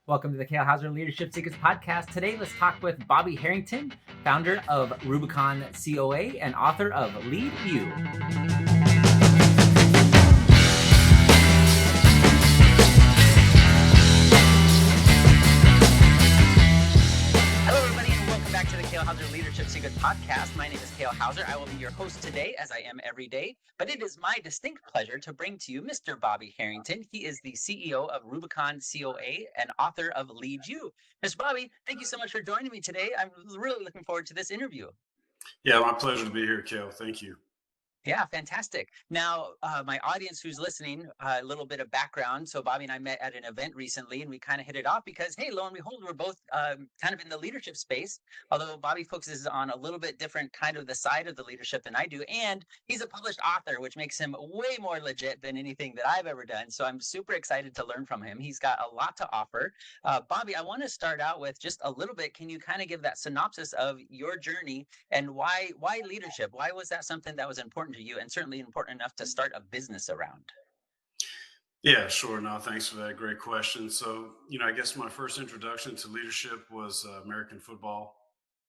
Welcome to the Kale Leadership Secrets podcast. Today, let's talk with Bobby Harrington, founder of Rubicon COA and author of Lead You. Hello, everybody, and welcome back to the Kale Leadership Secrets podcast. My name is Kale Hauser. I will be your host today, as I am every day. But it is my distinct pleasure to bring to you Mr. Bobby Harrington. He is the CEO of Rubicon COA and author of Lead You. Mr. Bobby, thank you so much for joining me today. I'm really looking forward to this interview. Yeah, my pleasure to be here, Kale. Thank you. Yeah, fantastic. Now, my audience who's listening, a little bit of background. So Bobby and I met at an event recently, and we kind of hit it off because, hey, lo and behold, we're both kind of in the leadership space. Although Bobby focuses on a little bit different kind of the side of the leadership than I do, and he's a published author, which makes him way more legit than anything that I've ever done. So I'm super excited to learn from him. He's got a lot to offer. Bobby, I want to start out with just a little bit. Can you kind of give that synopsis of your journey and why leadership? Why was that something that was important to you, and certainly important enough to start a business around? Yeah, sure. No, thanks for that. Great question. So, I guess my first introduction to leadership was American football.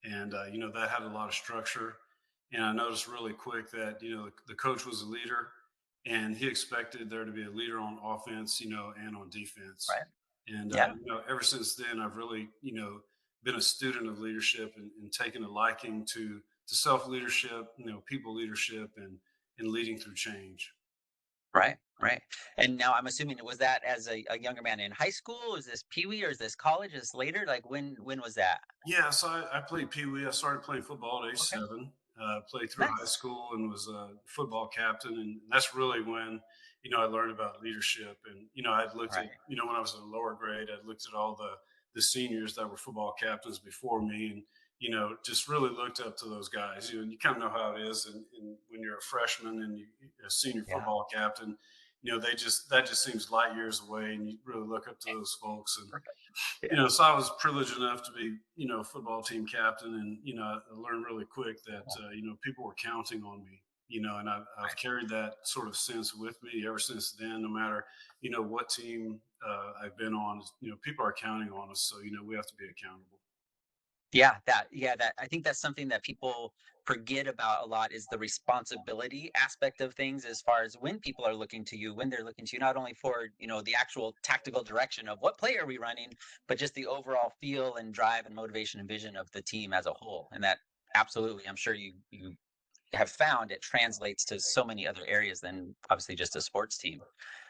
And, that had a lot of structure. And I noticed really quick that, the coach was a leader and he expected there to be a leader on offense, and on defense. Right. And, Yeah. ever since then, I've really, been a student of leadership and taken a liking to self leadership, people leadership and leading through change. Right. Right. And now I'm assuming it was that as a younger man in high school. Is this Pee Wee or is this college? Is this later? Like when was that? Yeah, so I played Pee Wee. I started playing football at age Okay. 7. Played through high Nice. school and was a football captain, and that's really when I learned about leadership. And I'd looked at Right. when I was in a lower grade, I looked at all the seniors that were football captains before me, and just really looked up to those guys. You kind of know how it is, and when you're a freshman and you're a senior Yeah. football captain, that just seems light years away, and you really look up to those folks. And Perfect. Yeah. so I was privileged enough to be, football team captain, and I learned really quick that Cool. people were counting on me, and I've Right. carried that sort of sense with me ever since then. No matter what team I've been on, people are counting on us, so we have to be accountable. That I think that's something that people forget about a lot is the responsibility aspect of things as far as when people are looking to you, when they're looking to you, not only for, the actual tactical direction of what play are we running, but just the overall feel and drive and motivation and vision of the team as a whole. And that absolutely, I'm sure you have found it translates to so many other areas than obviously just a sports team.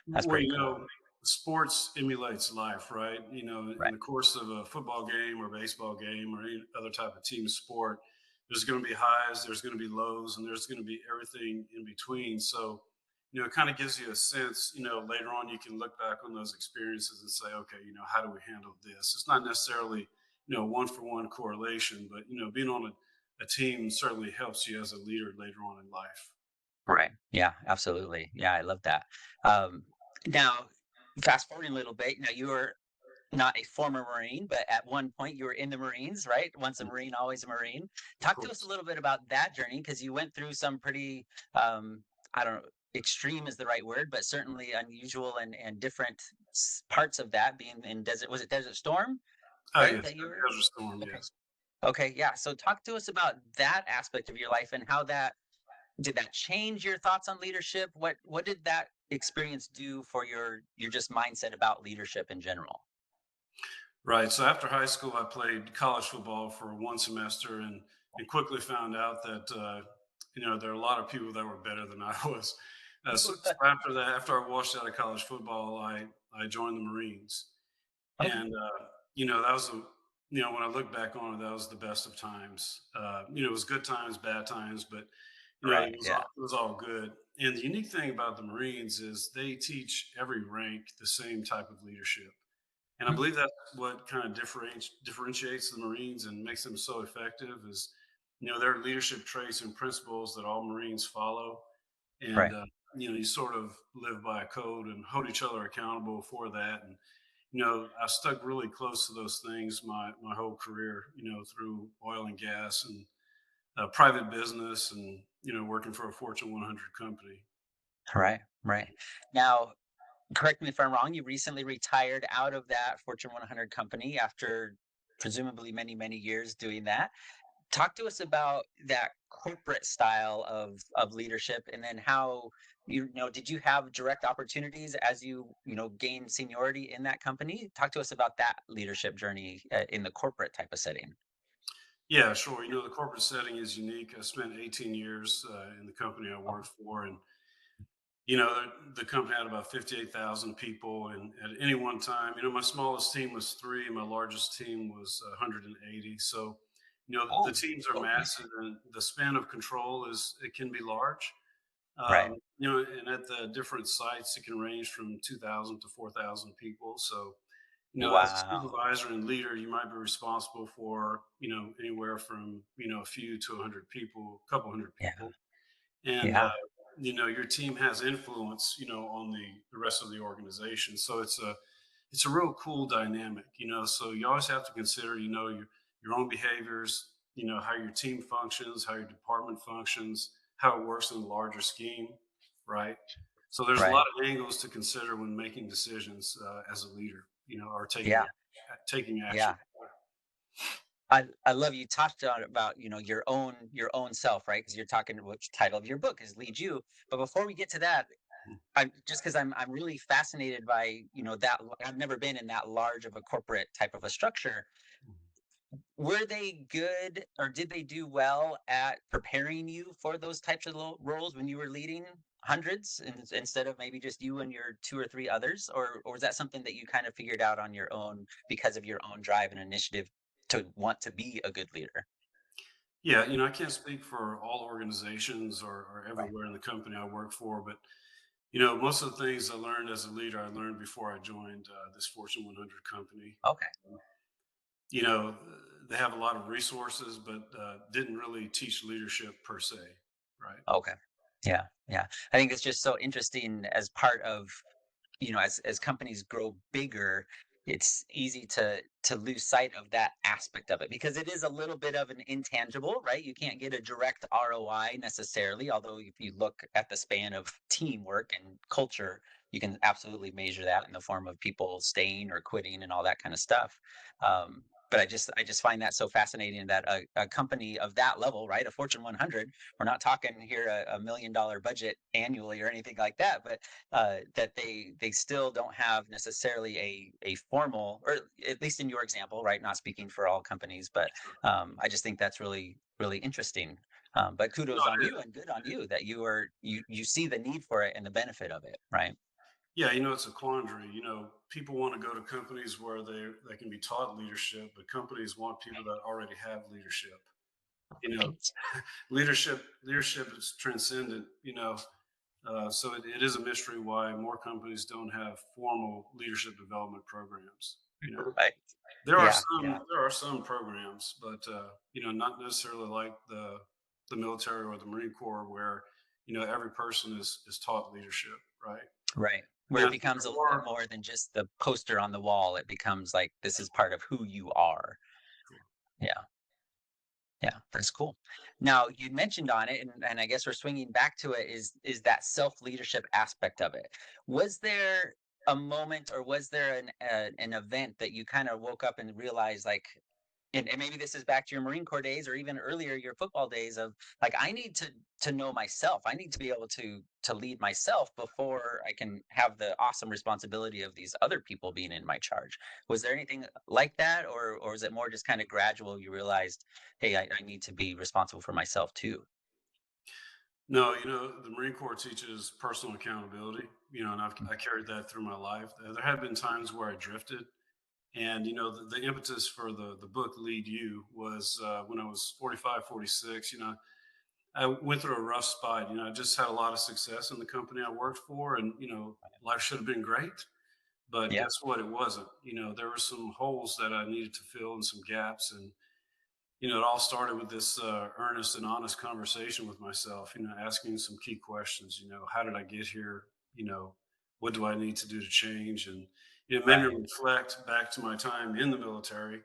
That's Well, pretty cool. sports emulates life, right? In Right. the course of a football game or baseball game or any other type of team sport, there's going to be highs, there's going to be lows, and there's going to be everything in between. So, it kind of gives you a sense, later on you can look back on those experiences and say, okay, how do we handle this? It's not necessarily, one for one correlation, but, being on a team certainly helps you as a leader later on in life. Right. Yeah, absolutely. Yeah, I love that. Um, Now, fast forwarding a little bit, you were not a former Marine, but at one point you were in the Marines, right? Once a Marine, always a Marine. Of Talk to us a course. little bit about that journey because you went through some pretty, I don't know, extreme is the right word, but certainly unusual and different parts of that being in desert. Was it Desert Storm, Oh, right? yes. That you were? Desert Storm, Okay. yes. Okay. Yeah. So talk to us about that aspect of your life and how that did that change your thoughts on leadership? What did that experience do for your just mindset about leadership in general? Right. So after high school, I played college football for one semester and quickly found out that, there are a lot of people that were better than I was. So after that, after I washed out of college football, I joined the Marines. Okay. And, that was, when I look back on it, that was the best of times. It was good times, bad times, but, Right. Yeah. it was all good. And the unique thing about the Marines is they teach every rank the same type of leadership. And I Mhm. believe that's what kind of differentiates the Marines and makes them so effective is, their leadership traits and principles that all Marines follow. And, Right. you sort of live by a code and hold each other accountable for that. And, I stuck really close to those things my whole career, through oil and gas and private business and, working for a Fortune 100 company. Right. Right. Now, correct me if I'm wrong, you recently retired out of that Fortune 100 company after presumably many, many years doing that. Talk to us about that corporate style of leadership, and then how did you have direct opportunities as gained seniority in that company? Talk to us about that leadership journey in the corporate type of setting. Yeah, sure. The corporate setting is unique. I spent 18 years in the company I Oh, worked for, and the company had about 58,000 people, and at any one time, my smallest team was three, my largest team was 180. So, the oh, teams are okay. massive, and the span of control it can be large. Right. And at the different sites, it can range from 2,000 to 4,000 people. So, as a Wow. supervisor and leader, you might be responsible for, anywhere from, a few to 100 people, a couple hundred Yeah. people. And, Yeah. your team has influence, on the rest of the organization. So it's a real cool dynamic, so you always have to consider, your own behaviors, how your team functions, how your department functions, how it works in the larger scheme, right? So there's a lot Right. of angles to consider when making decisions as a leader, or Yeah. taking action. Yeah. I love you talked on about your own self, right? Because you're talking, which title of your book is Lead You. But before we get to that, I'm just because I'm really fascinated by that I've never been in that large of a corporate type of a structure. Were they good, or did they do well at preparing you for those types of roles when you were leading hundreds, instead of maybe just you and your two or three others, or was that something that you kind of figured out on your own because of your own drive and initiative to want to be a good leader? Yeah, I can't speak for all organizations or Right. everywhere in the company I work for, but most of the things I learned as a leader, I learned before I joined this Fortune 100 company. Okay. You know, they have a lot of resources, but didn't really teach leadership per se, right? Okay. Yeah. Yeah. I think it's just so interesting as part of as companies grow bigger, it's easy to lose sight of that aspect of it because it is a little bit of an intangible, right? You can't get a direct ROI necessarily, although if you look at the span of teamwork and culture, you can absolutely measure that in the form of people staying or quitting and all that kind of stuff. But I just find that so fascinating that a company of that level, right, a Fortune 100, we're not talking here a $1 million budget annually or anything like that, but that they still don't have necessarily a formal, or at least in your example, right? Not speaking for all companies, but I just think that's really really interesting. But No, kudos on it you and good on you that you see the need for it and the benefit of it, right? Yeah, it's a quandary. People want to go to companies where they can be taught leadership, but companies want people that already have leadership. You know, Right. leadership is transcendent. So it is a mystery why more companies don't have formal leadership development programs. Right. There are Yeah. Yeah. some programs, but not necessarily like the military or the Marine Corps, where every person is taught leadership, right? Right. And Where I it think becomes a there little bit are. more than just the poster on the wall. It becomes like this is part of who you are. Yeah. Yeah, that's cool. Now, you mentioned on it, and I guess we're swinging back to it, is that self-leadership aspect of it. Was there a moment, or was there an event that you kind of woke up and realized, like, and maybe this is back to your Marine Corps days or even earlier your football days of like I need to know myself. I need to be able to lead myself before I can have the awesome responsibility of these other people being in my charge. Was there anything like that, or was it more just kind of gradual? You realized, hey, I need to be responsible for myself too. No, the Marine Corps teaches personal accountability. And I carried that through my life. There have been times where I drifted, and the impetus for the book Lead You was when I was 45, 46. I went through a rough spot. I just had a lot of success in the company I worked for, and life should have been great. But Yeah. guess what? It wasn't. There were some holes that I needed to fill and some gaps, and it all started with this earnest and honest conversation with myself. Asking some key questions. How did I get here? You know, what do I need to do to change? And it made me Right. reflect back to my time in the military,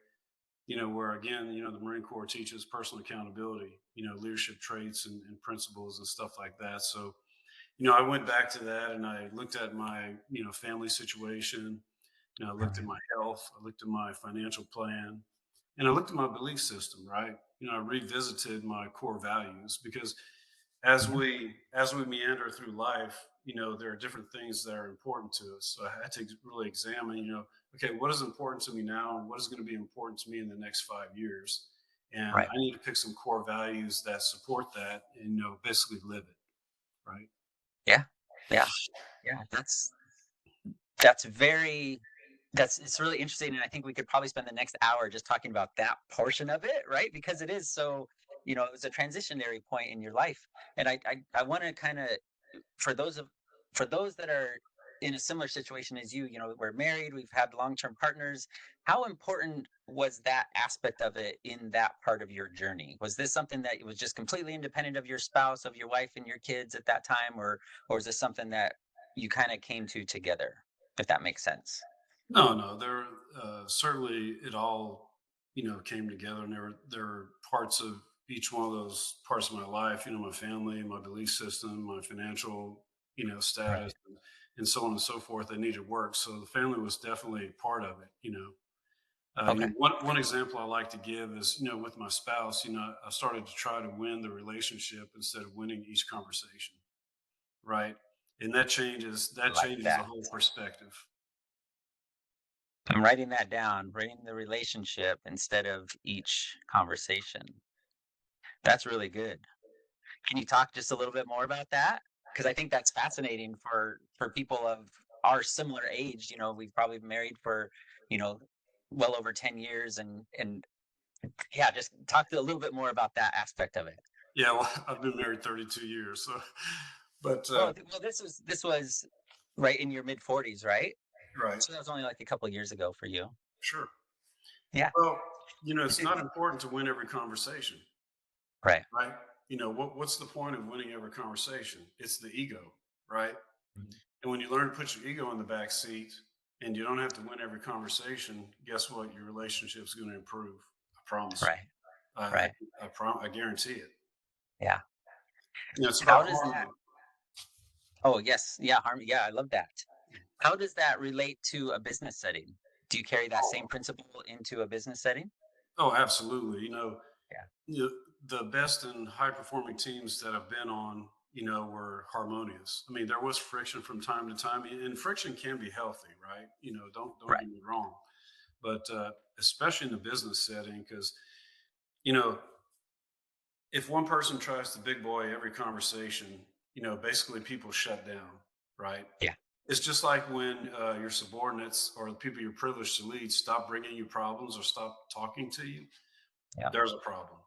where again, the Marine Corps teaches personal accountability, leadership traits and principles and stuff like that. So, I went back to that and I looked at my, family situation. I looked at Mhm. my health, I looked at my financial plan, and I looked at my belief system, right? I revisited my core values because Yeah. as we meander through life, there are different things that are important to us. So I had to really examine, okay, what is important to me now and what is going to be important to me in the next 5 years? And Right. I need to pick some core values that support that and, basically live it, right? Yeah. Yeah. Yeah. That's very that's it's really interesting, and I think we could probably spend the next hour just talking about that portion of it, right? Because it is so, it's a transitionary point in your life. And I want to kind of, for those of for those that are in a similar situation as you, we're married, we've had long-term partners. How important was that aspect of it in that part of your journey? Was this something that was just completely independent of your spouse, of your wife and your kids at that time, or is this something that you kind of came to together, if that makes sense? No, no, there certainly it all came together, and there were parts of each one of those parts of my life. My family, my belief system, my financial Right. status, and so on and so forth. They needed work, so the family was definitely part of it. Okay. One example I like to give is with my spouse. I started to try to win the relationship instead of winning each conversation, right? And I that like changes the that. whole perspective. I'm writing that down, bringing the relationship instead of each conversation. That's really good. Can you talk just a little bit more about that? Because I think that's fascinating for people of our similar age. We've probably been married for, you know, well over 10 years, and yeah, just talk a little bit more about that aspect of it. Yeah, well, I've been married 32 years, so but Well, this was right in your mid 40s, right? right, So that was only like a couple years ago for you. sure. Yeah. Well, it's not important to win every conversation, Right. right? What's the point of winning every conversation? It's the ego, right? Mhm. And when you learn to put your ego in the back seat and you don't have to win every conversation, guess what? Your relationship's going to improve. I promise you. Right. I I, Right. I guarantee it. Yeah. It's How about does that? harmony. Oh, yes. Yeah. Yeah. I love that. How does that relate to a business setting? Do you carry that same principle into a business setting? Oh, absolutely. Yeah. You know, the best and high performing teams that I've been on, were harmonious. I mean, there was friction from time to time, and friction can be healthy, right? Don't Right. get me wrong, but especially in the business setting, because you know, if one person tries to big boy every conversation, basically people shut down, right? Yeah. It's just like when your subordinates or the people you're privileged to lead stop bringing you problems or stop talking to you. Yeah. There's a problem.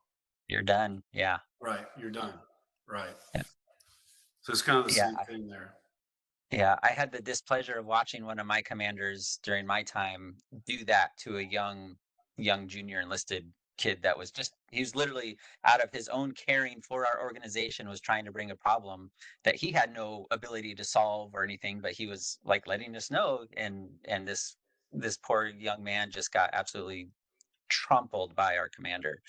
You're done. Yeah. Right, you're done. Right. Yeah. So it's kind of the Yeah. same thing there. Yeah. I had the displeasure of watching one of my commanders during my time do that to a young junior enlisted kid that was just, he was literally out of his own caring for our organization, was trying to bring a problem that he had no ability to solve or anything, but he was like letting us know. And this poor young man just got absolutely trampled by our commander,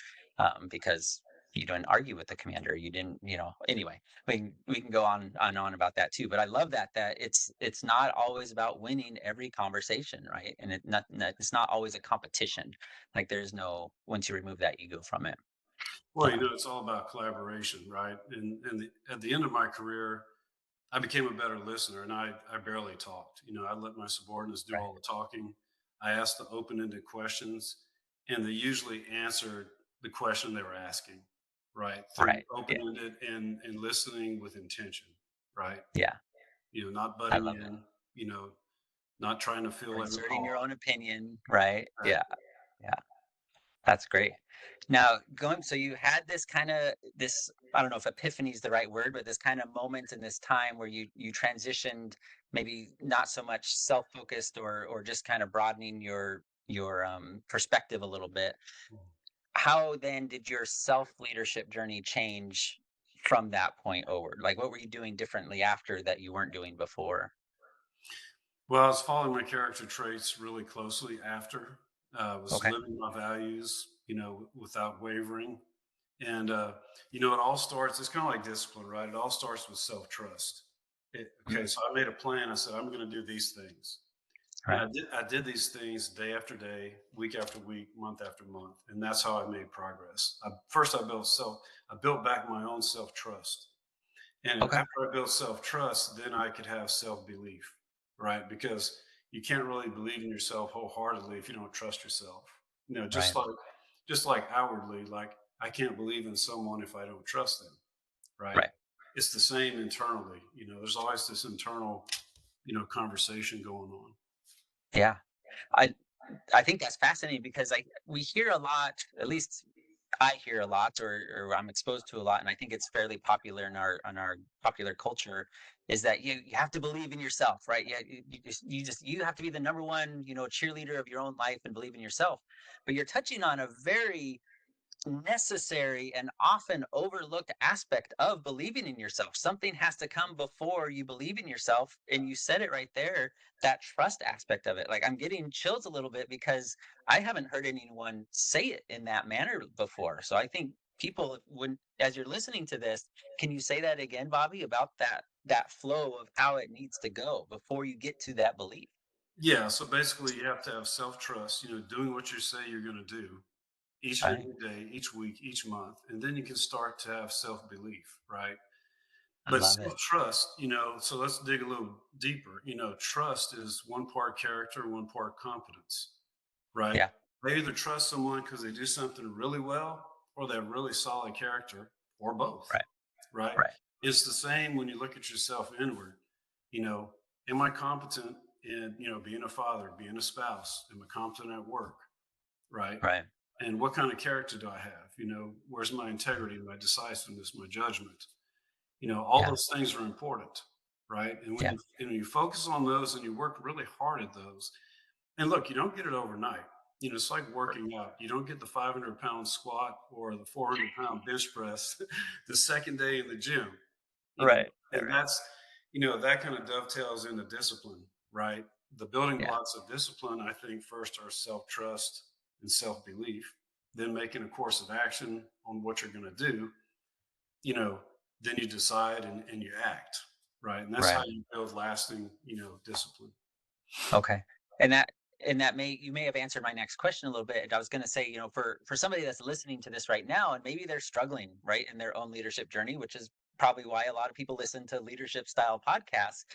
because you didn't argue with the commander. You didn't, anyway, we can go on and on about that too. But I love that it's not always about winning every conversation, right? And it's not always a competition. Like there's no, once you remove that ego from it. Well, Yeah. it's all about collaboration, right? And at the end of my career, I became a better listener, and I barely talked. I let my subordinates do Right. all the talking. I asked the open-ended questions, and they usually answered the question they were asking, right? Through Right. Yeah. open-ended and listening with intention, right? Yeah. Not I butting love it. in, not trying to Or fill every inserting your pause. own opinion. Right. Right. Yeah. Yeah. That's great. Now, so you had this kind of this, I don't know if epiphany is the right word, but this kind of moment in this time where you transitioned, maybe not so much self-focused, or just kind of broadening your perspective a little bit. How then did your self-leadership journey change from that point over? Like what were you doing differently after that you weren't doing before? Well, I was following my character traits really closely after. I was Okay. living my values, without wavering. And, it all starts, it's kind of like discipline, right? It all starts with self trust. Okay, so I made a plan. I said, I'm going to do these things. And Right. I did these things day after day, week after week, month after month, and that's how I made progress. First, I built back my own self trust, and Okay. after I built self trust, then I could have self belief, right? Because you can't really believe in yourself wholeheartedly if you don't trust yourself. You know, Right. just like outwardly, like I can't believe in someone if I don't trust them, right? Right. It's the same internally. You know, there's always this internal, conversation going on. Yeah. I I think that's fascinating because we hear a lot, at least I hear a lot, or I'm exposed to a lot, and I think it's fairly popular in our popular culture, is that you have to believe in yourself, right? Yeah, you have to be the number one, cheerleader of your own life and believe in yourself. But you're touching on a very necessary and often overlooked aspect of believing in yourself. Something has to come before you believe in yourself. And you said it right there, that trust aspect of it. Like I'm getting chills a little bit because I haven't heard anyone say it in that manner before. So I think people when as you're listening to this, can you say that again, Bobby, about that flow of how it needs to go before you get to that belief? Yeah, so basically you have to have self-trust, doing what you say you're going to do each and Right. every day, each week, each month, and then you can start to have self-belief, right? I But love it. self-trust, so let's dig a little deeper. Trust is one part character, one part competence, right? Yeah. They either trust someone because they do something really well or they have really solid character or both, Right. right? Right. It's the same when you look at yourself inward. You know, am I competent in, being a father, being a spouse? Am I competent at work, right? Right. And what kind of character do I have? Where's my integrity, my decisiveness, my judgment? All Yeah. those things are important, right? And Yeah. when you focus on those and you work really hard at those, and look, you don't get it overnight. It's like working out. You don't get the 500-pound squat or the 400-pound bench press the second day in the gym. Right. Right. And Right. that kind of dovetails into discipline, right? The building Yeah. blocks of discipline, I think, first are self trust and self belief, then making a course of action on what you're going to do, you know, then you decide and you act, right? And that's how Right. you build lasting, discipline. Okay. And that may you may have answered my next question a little bit. I was going to say, for somebody that's listening to this right now, and maybe they're struggling, right, in their own leadership journey, which is probably why a lot of people listen to leadership style podcasts.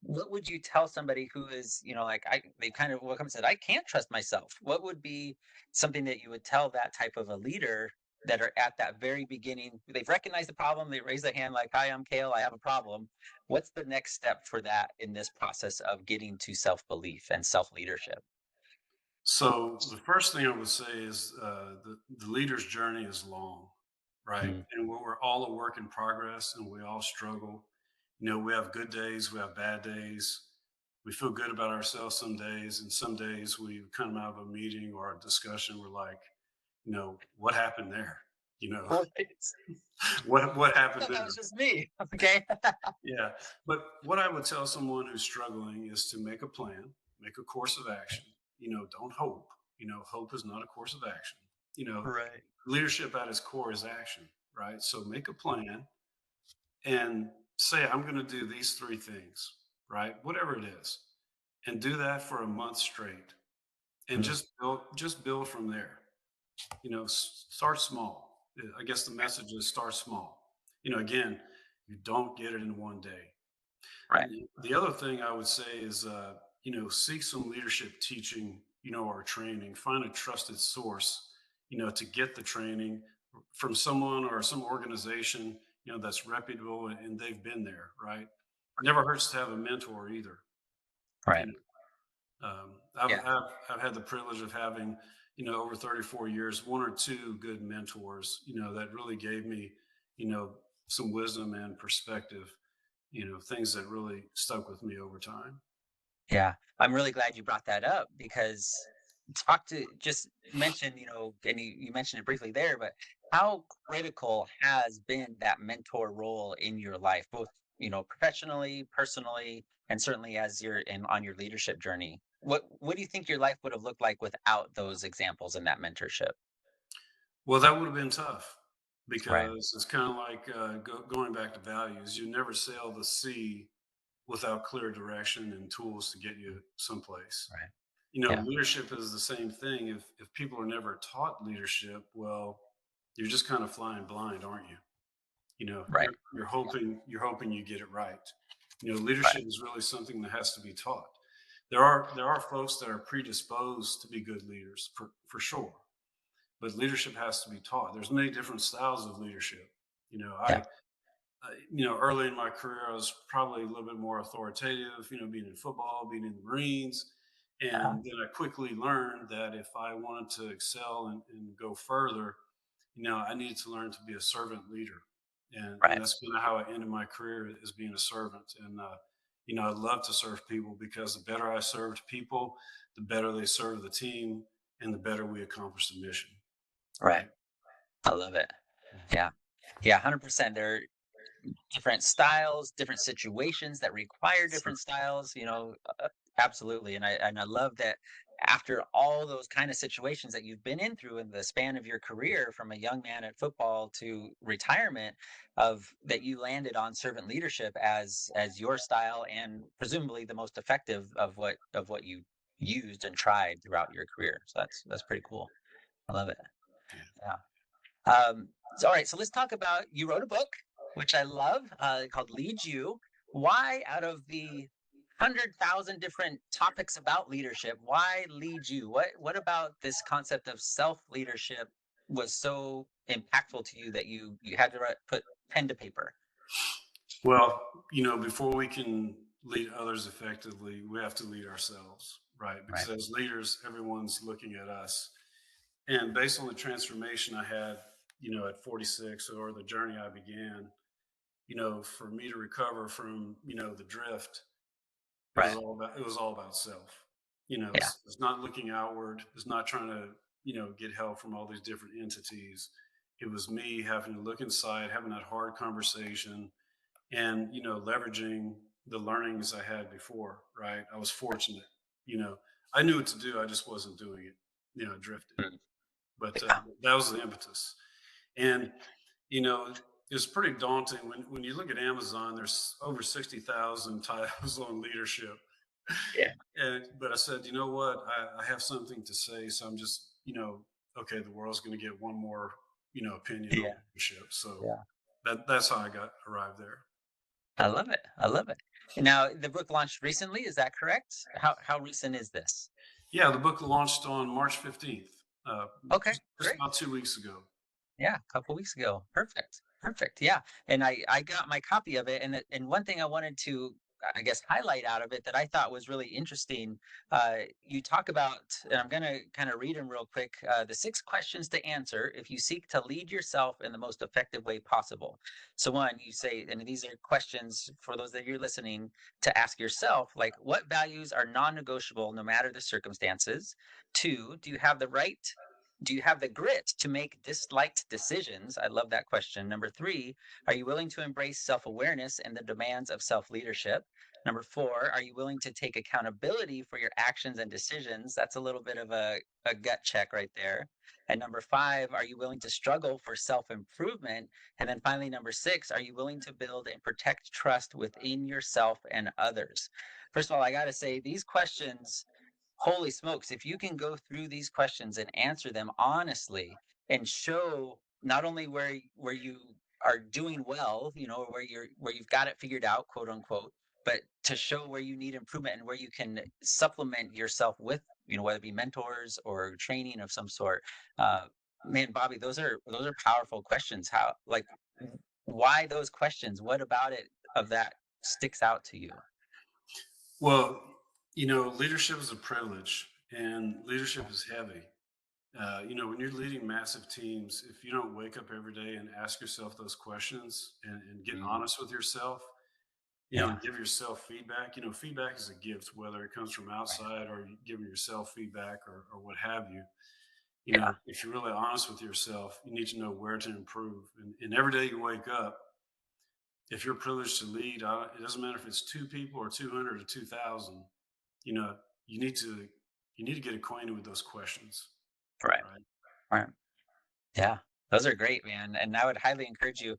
What would you tell somebody who is, like they kind of welcome said, I can't trust myself? What would be something that you would tell that type of a leader that are at that very beginning? They've recognized the problem, they raise their hand like, hi, I'm Kale, I have a problem. What's the next step for that in this process of getting to self-belief and self-leadership? So the first thing I would say is the leader's journey is long, right? Mm. And we're all a work in progress, and we all struggle. We have good days, we have bad days. We feel good about ourselves some days, and some days we come out of a meeting or a discussion, we're like, what happened there? You know, Right. what I happened thought that there? was just me. Okay. Yeah. But what I would tell someone who's struggling is to make a plan, make a course of action. Don't hope. Hope is not a course of action. You know, Right. leadership at its core is action, right? So make a plan and say, I'm going to do these three things, right? Whatever it is. And do that for a month straight and Mm. just build from there. Start small. I guess the message is start small. Again, you don't get it in one day. Right. The other thing I would say is, seek some leadership teaching, or training. Find a trusted source, to get the training from someone or some organization, that's reputable and they've been there, right? Never hurts to have a mentor either. You Right. know, I've, Yeah. I've, I've had the privilege of having, over 34 years, one or two good mentors, that really gave me, you know, some wisdom and perspective, things that really stuck with me over time. Yeah, I'm really glad you brought that up because talk to just mention, and you mentioned it briefly there, but how critical has been that mentor role in your life, both, professionally, personally, and certainly as you're in on your leadership journey? What do you think your life would have looked like without those examples and that mentorship? Well, that would have been tough Right. because it's kind of like going back to values. You never sail the sea, without clear direction and tools to get you someplace. Right. Yeah. Leadership is the same thing. If people are never taught leadership, well, you're just kind of flying blind, aren't you? Right. You're hoping you get it right. Right. Leadership is really something that has to be taught. There are folks that are predisposed to be good leaders for sure, but leadership has to be taught. There's many different styles of leadership. You know, Yeah. early in my career, I was probably a little bit more authoritative. Being in football, being in the Marines, Uh-huh. and then I quickly learned that if I wanted to excel and go further, I needed to learn to be a servant leader, and Right. that's kind of how I ended my career as being a servant. And I love to serve people because the better I served people, the better they serve the team, and the better we accomplish the mission. Right. Right. I love it. Yeah. Yeah. 100%. There different styles, different situations that require Sure. different styles, absolutely. And I love that after all those kind of situations that you've been in through in the span of your career from a young man at football to retirement of that you landed on servant leadership as your style and presumably the most effective of what you used and tried throughout your career. So that's pretty cool. I love it. Yeah. Yeah. So, all right, so let's talk about you wrote a book, which I love, called Lead You. Why, out of the 100,000 different topics about leadership, why lead you? What about this concept of self leadership was so impactful to you that you had to put pen to paper? Well, before we can lead others effectively, we have to lead ourselves, right? Because Right, as leaders, everyone's looking at us. And based on the transformation I had, at 46, or the journey I began, for me to recover from, the drift, right, it was all about self. yeah, It's not looking outward. It's not trying to, get help from all these different entities. It was me having to look inside, having that hard conversation, and leveraging the learnings I had before. Right, I was fortunate. you know I knew what to do, I just wasn't doing it. Drifted. mm, But yeah, that was the impetus. And it's pretty daunting when you look at Amazon. There's over 60,000 titles on leadership. yeah, But I said, you know what, I have something to say, so I'm just, okay, the world's going to get one more opinion on yeah, leadership. So yeah. that's how I got arrived there. I love it. I love it. And now the book launched recently. Is that correct? How recent is this? Yeah, the book launched on March 15th, Okay, just great. about 2 weeks ago. Yeah, a couple weeks ago. Perfect. Perfect. Yeah. And I got my copy of it. And one thing I wanted to, I guess, highlight out of it that I thought was really interesting. You talk about, and I'm going to kind of read them real quick. The 6 questions to answer if you seek to lead yourself in the most effective way possible. So one, you say, and these are questions for those that you're listening to ask yourself, like, what values are non-negotiable no matter the circumstances? Two, do you have the grit to make disliked decisions? I love that question. Number three, are you willing to embrace self awareness and the demands of self leadership? Number four, are you willing to take accountability for your actions and decisions? That's a little bit of a gut check right there. And number five, are you willing to struggle for self improvement? And then finally, number six, are you willing to build and protect trust within yourself and others? First of all, I got to say, these questions, holy smokes, if you can go through these questions and answer them honestly and show not only where you are doing well, where you've got it figured out, quote unquote, but to show where you need improvement and where you can supplement yourself with, whether it be mentors or training of some sort. uh Man, Bobby, those are powerful questions. How, like, why those questions? What about it of that sticks out to you? Well, leadership is a privilege, and leadership is heavy. When you're leading massive teams, if you don't wake up every day and ask yourself those questions and get Mm, honest with yourself, yeah, and give yourself feedback. Feedback is a gift, whether it comes from right, outside or you giving yourself feedback, or what have you. yeah, If you're really honest with yourself, you need to know where to improve. And every day you wake up, if you're privileged to lead, it doesn't matter if it's 2 people or 200 or 2,000. You know, you need to get acquainted with those questions, right, right? right. Yeah, those are great, man. And I would highly encourage you.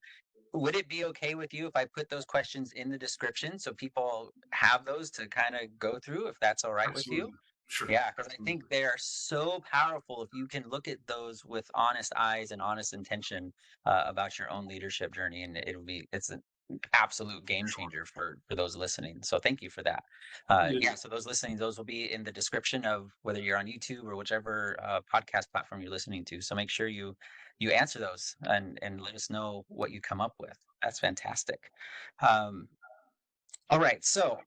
would it be okay with you if I put those questions in the description so people have those to kind of go through, if that's all right with you? Absolutely. Sure. Yeah, because I think Absolutely. they are so powerful if you can look at those with honest eyes and honest intention about your own leadership journey, and it's an absolute game Sure. changer for those listening. So thank you for that. Yeah. Yeah, so those listening, those will be in the description of whether you're on YouTube or whichever podcast platform you're listening to. So make sure you answer those and let us know what you come up with. That's fantastic. Um, all right, so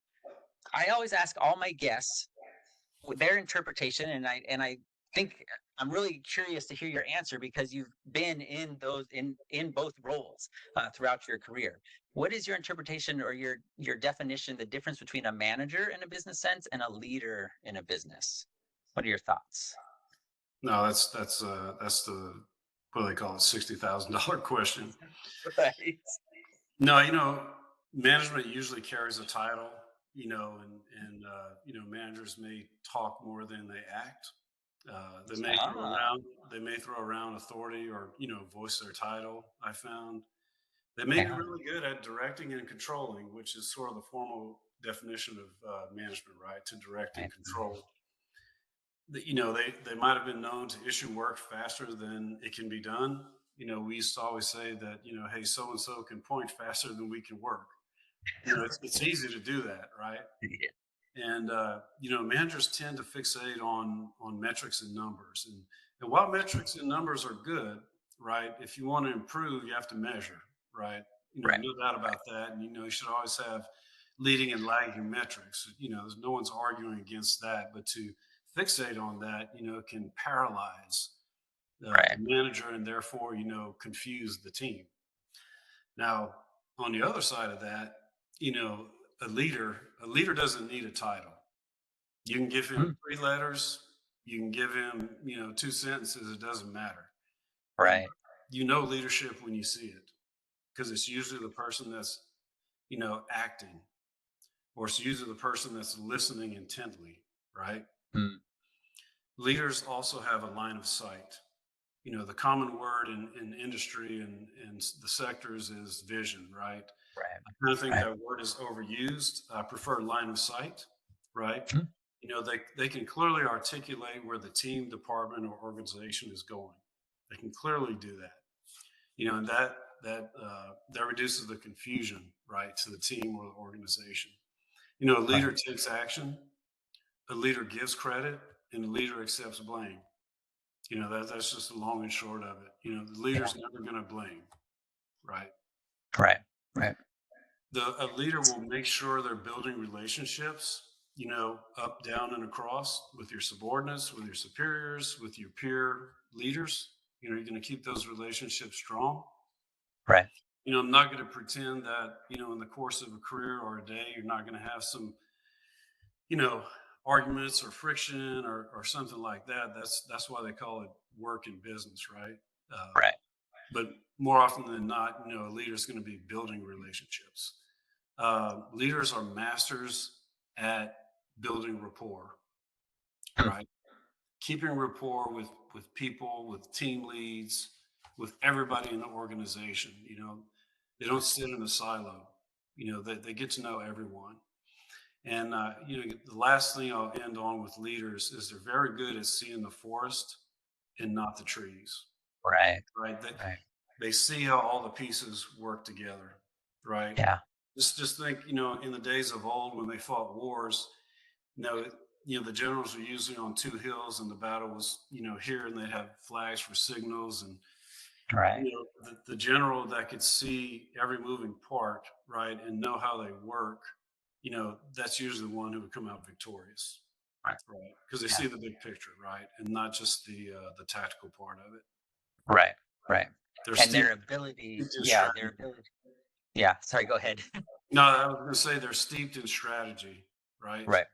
I always ask all my guests their interpretation, and I think I'm really curious to hear your answer because you've been in those in both roles throughout your career. What is your interpretation or your definition, the difference between a manager in a business sense and a leader in a business? What are your thoughts? No, that's the what do they call it, $60,000 question. Right. No, management usually carries a title, and managers may talk more than they act. Ah, They may throw around authority or voice their title. I found they may be yeah, really good at directing and controlling, which is sort of the formal definition of management, right? To direct and right. control. They might have been known to issue work faster than it can be done. We used to always say that hey, so and so can point faster than we can work. It's easy to do that, right? Yeah, And managers tend to fixate on metrics and numbers, and while metrics and numbers are good, right? If you want to improve, you have to measure, right? right, No doubt about that. And you should always have leading and lagging metrics. There's no one's arguing against that, but to fixate on that, can paralyze the right. manager and therefore confuse the team. Now, on the other side of that, you know, a leader doesn't need a title. You can give him Mm, three letters, you can give him, two sentences, it doesn't matter. Uh, right. Leadership when you see it, because it's usually the person that's, acting, or it's usually the person that's listening intently, right? Mm, Leaders also have a line of sight. The common word in industry and the sectors is vision, right? right, I kind of think right. that word is overused. I prefer line of sight, right? Mm, They can clearly articulate where the team, department, or organization is going. They can clearly do that. And that reduces the confusion, right, to the team or the organization. A leader right. takes action, a leader gives credit, and a leader accepts blame. That's just the long and short of it. The Yeah, leader's never going to blame, right? right, right, A leader will make sure they're building relationships, up, down, and across with your subordinates, with your superiors, with your peer leaders. You're going to keep those relationships strong. right. I'm not going to pretend that, in the course of a career or a day, you're not going to have some, you know, arguments or friction or something like that. That's why they call it work and business, right? Uh, Right. but more often than not, a leader is going to be building relationships. Leaders are masters at building rapport, Mm, right? Keeping rapport with people, with team leads, with everybody in the organization. They don't sit in a silo. They get to know everyone. And the last thing I'll end on with leaders is they're very good at seeing the forest and not the trees, right, right? They right. they see how all the pieces work together, right? Yeah, Just think, in the days of old when they fought wars, you know, the generals were usually on two hills, and the battle was, here, and they'd have flags for signals, and right, the general that could see every moving part, right, and know how they work, that's usually the one who would come out victorious, right. right? Because they Yeah, see the big picture, right, and not just the tactical part of it. right, right. They're And steeped their ability, in yeah, strategy. their ability. Yeah, sorry, go ahead. No, I was going to say they're steeped in strategy, right? Right.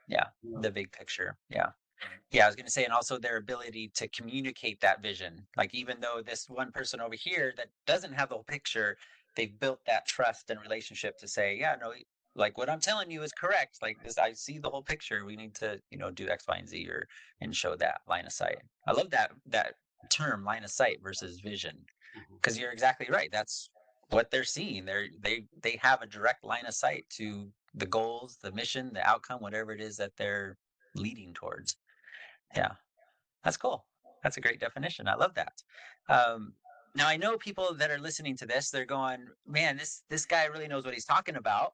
Yeah, Yeah, the big picture. Yeah. right. Yeah, I was going to say, and also their ability to communicate that vision. Like, even though this one person over here that doesn't have the whole picture, they've built that trust and relationship to say, yeah, no, like what I'm telling you is correct. Like this, I see the whole picture. We need to, do X, Y, and Z, or and show that line of sight. I love that term, line of sight versus vision, Mhm. because you're exactly right. That's what they're seeing. They have a direct line of sight to the goals, the mission, the outcome, whatever it is that they're leading towards. Yeah. That's cool. That's a great definition. I love that. Um, Now I know people that are listening to this, they're going, "Man, this guy really knows what he's talking about,"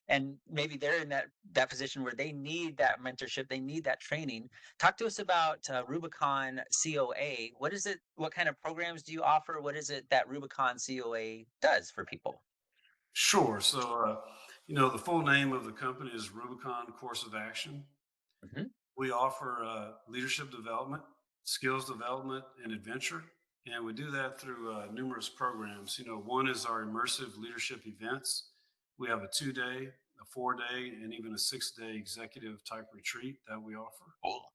and maybe they're in that position where they need that mentorship, they need that training. Talk to us about Rubicon COA. What is it? What kind of programs do you offer? What is it that Rubicon COA does for people? Sure. So, the full name of the company is Rubicon Course of Action. Hmm. We offer leadership development, skills development, and adventure. And we do that through numerous programs. One is our immersive leadership events. We have a 2 day, a 4 day, and even a 6 day executive type retreat that we offer. Cool.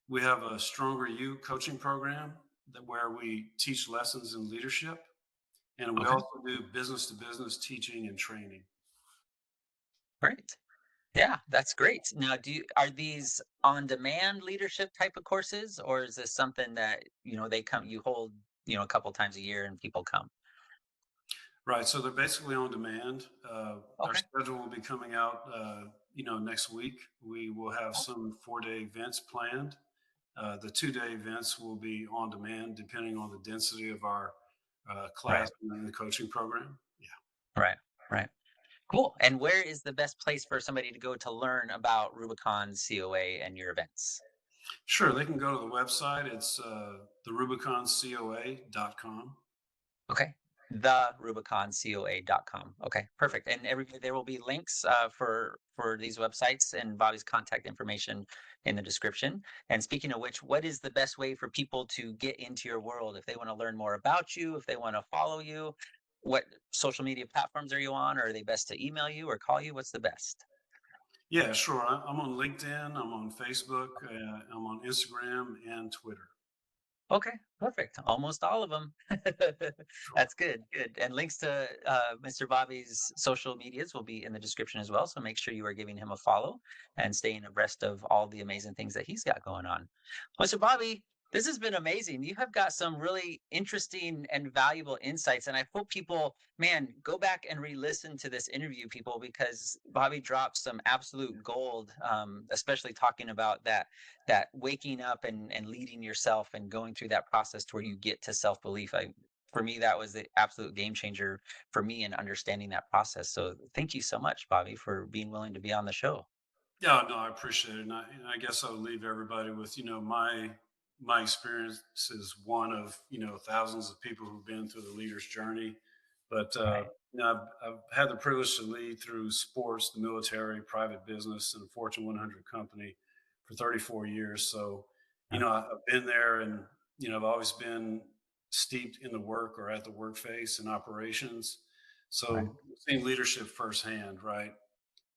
We have a Stronger You coaching program where we teach lessons in leadership. And we Okay. also do business to business teaching and training. Great. Yeah, that's great. Now, are these on-demand leadership type of courses, or is this something that, they come you hold, a couple times a year and people come? Right. So they're basically on demand. Our Okay. schedule will be coming out, next week. We will have Oh, some 4 day events planned. The 2 day events will be on demand depending on the density of our right, class and the coaching program. Yeah. right, right. Cool. And where is the best place for somebody to go to learn about Rubicon COA and your events? Sure. They can go to the website. It's therubiconcoa.com. Okay. TheRubiconCoA.com. Okay, perfect. And there will be links for these websites and Bobby's contact information in the description. And speaking of which, what is the best way for people to get into your world if they want to learn more about you, if they want to follow you? What social media platforms are you on? Or are they best to email you or call you? What's the best? Yeah, sure. I'm on LinkedIn. I'm on Facebook. I'm on Instagram and Twitter. Okay, perfect. Almost all of them. Sure. That's good, good. And links to Mr. Bobby's social medias will be in the description as well. So make sure you are giving him a follow and staying abreast of all the amazing things that he's got going on. Mr. Bobby, this has been amazing. You have got some really interesting and valuable insights. And I hope people, man, go back and re-listen to this interview, people, because Bobby dropped some absolute gold, especially talking about that waking up and leading yourself and going through that process to where you get to self-belief. For me, that was the absolute game changer for me in understanding that process. So thank you so much, Bobby, for being willing to be on the show. Yeah, no, I appreciate it, and I guess I'll leave everybody with my experience is one of thousands of people who've been through the leader's journey, but Right. I've had the privilege to lead through sports, the military, private business, and a Fortune 100 company for 34 years. So I've been there, and I've always been steeped in the work or at the work face and operations. Right. So seeing leadership firsthand, right?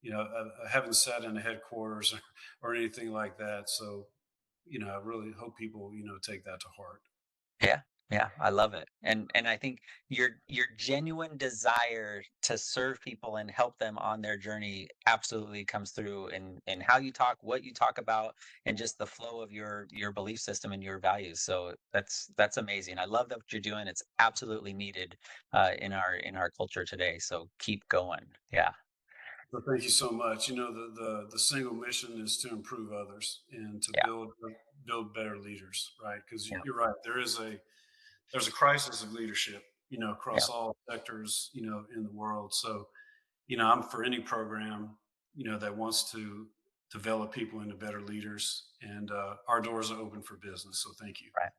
I haven't sat in the headquarters or anything like that. So, I really hope people, take that to heart. Yeah, yeah, I love it. And I think your genuine desire to serve people and help them on their journey absolutely comes through in how you talk, what you talk about, and just the flow of your belief system and your values. So that's amazing. I love that what you're doing. It's absolutely needed in our culture today. So keep going. Yeah, So thank you so much. The single mission is to improve others and to yeah, build better leaders, right? Because yeah, you're right. There's a crisis of leadership, yeah. across all sectors, in the world. So, I'm for any program, that wants to develop people into better leaders, and our doors are open for business. So thank you. Right.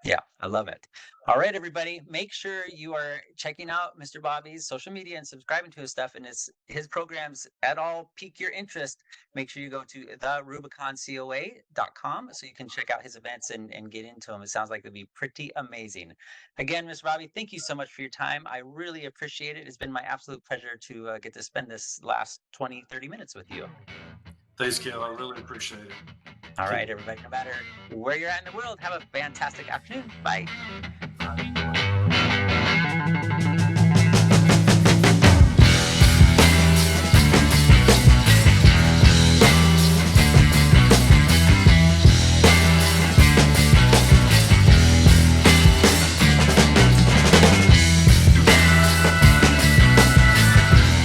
Yeah, I love it. All right, everybody, make sure you are checking out Mr. Bobby's social media and subscribing to his stuff. And his programs at all pique your interest, make sure you go to therubiconcoa.com so you can check out his events and get into them. It sounds like it'd be pretty amazing. Again, Mr. Bobby, thank you so much for your time. I really appreciate it. It's been my absolute pleasure to get to spend this last 20-30 minutes with you. Thanks, Kale. I really appreciate it. All Keep right, everybody, no matter where you're at in the world, have a fantastic afternoon. Bye.